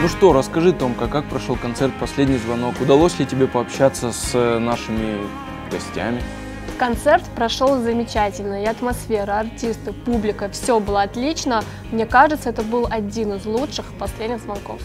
Ну что, расскажи, Томка, как прошел концерт «Последний звонок»? Удалось ли тебе пообщаться с нашими гостями? Концерт прошел замечательно, и атмосфера, артисты, публика, все было отлично. Мне кажется, это был один из лучших последних звонков.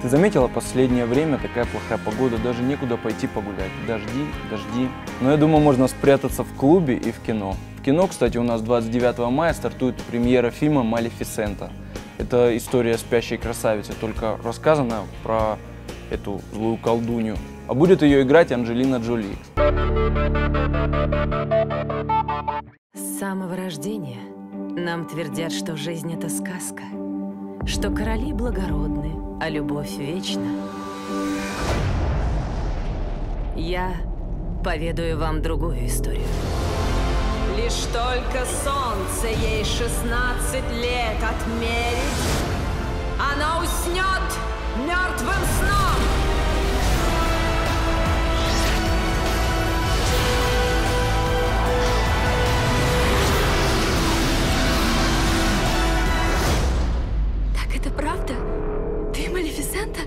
Ты заметила, последнее время такая плохая погода, даже некуда пойти погулять. Дожди. Но я думаю, можно спрятаться в клубе и в кино. В кино, кстати, у нас 29 мая стартует премьера фильма «Малефисента». Это история спящей красавицы, только рассказана про эту злую колдунью. А будет ее играть Анджелина Джоли. С самого рождения нам твердят, что жизнь — это сказка, что короли благородны, а любовь вечна. Я поведаю вам другую историю. Лишь только солнце ей 16 лет отмерить, она уснет мертвым сном. Так это правда? Ты Малефисента?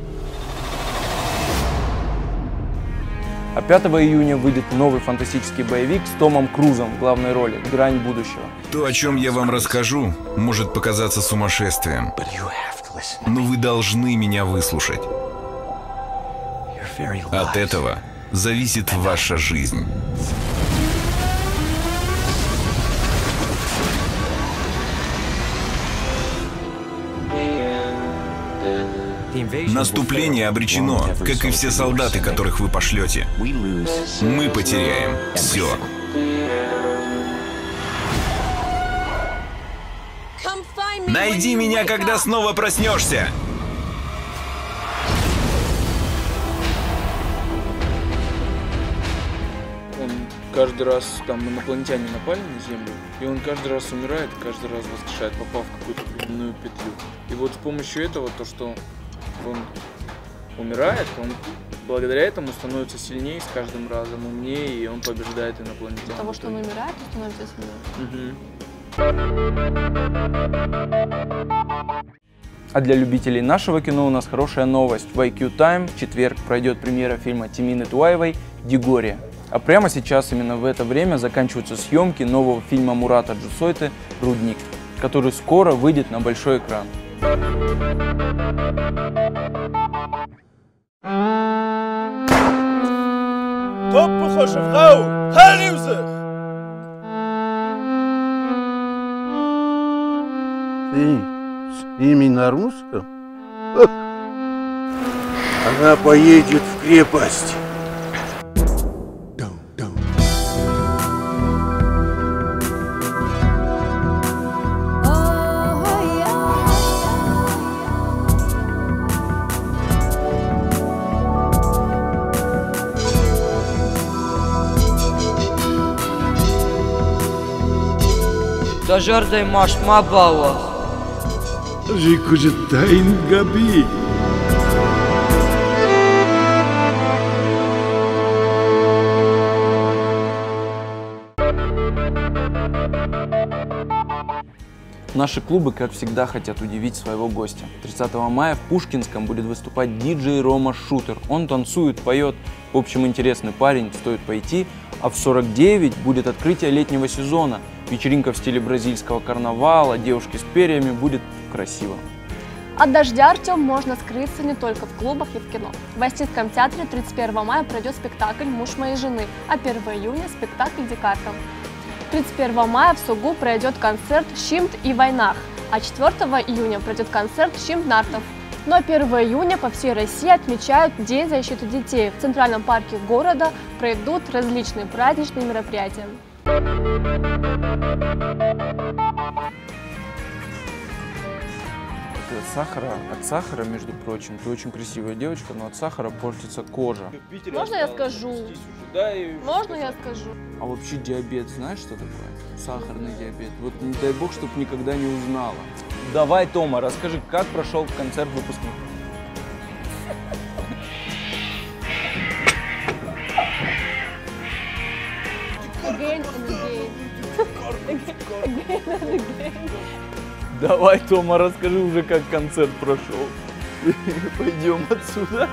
А 5 июня выйдет новый фантастический боевик с Томом Крузом в главной роли «Грань будущего». То, о чем я вам расскажу, может показаться сумасшествием, но вы должны меня выслушать. От этого зависит ваша жизнь. Наступление обречено, как и все солдаты, которых вы пошлете. Мы потеряем все. Найди меня, когда снова проснешься! Он каждый раз, там, инопланетяне напали на Землю, и он каждый раз умирает, каждый раз воскрешает, попав в какую-то временную петлю. И вот с помощью этого, то, что он умирает, он благодаря этому становится сильнее с каждым разом, умнее, и он побеждает инопланетян. От того, что он умирает, он становится сильнее. А для любителей нашего кино у нас хорошая новость. В IQ Time в четверг пройдет премьера фильма Тимины Туаевой «Дигория». А прямо сейчас, именно в это время, заканчиваются съемки нового фильма Мурата Джусойты «Рудник», который скоро выйдет на большой экран. Ты с ними на русском? Она поедет в крепость. Дожордай маш мабала. Жикужетайн габи. Наши клубы, как всегда, хотят удивить своего гостя. 30 мая в Пушкинском будет выступать диджей Рома Шутер. Он танцует, поет. В общем, интересный парень, стоит пойти. А в 49 будет открытие летнего сезона. Вечеринка в стиле бразильского карнавала, девушки с перьями, будет красиво. От дождя, Артем, можно скрыться не только в клубах и в кино. В Остинском театре 31 мая пройдет спектакль «Муж моей жены», а 1 июня – спектакль «Дикарка». 31 мая в Сугу пройдет концерт «Щимт и Войнах», а 4 июня пройдет концерт «Щимт Нартов». Но 1 июня по всей России отмечают День защиты детей. В Центральном парке города пройдут различные праздничные мероприятия. От сахара, между прочим, ты очень красивая девочка, но от сахара портится кожа. Можно я скажу? Можно я скажу? А вообще диабет, знаешь, что такое? Сахарный диабет. Вот не дай бог, чтобы никогда не узнала. Давай, Тома, расскажи, как прошел концерт выпускников? Again and again. Again and again. Давай, Тома, расскажи уже, как концерт прошел. Пойдем отсюда.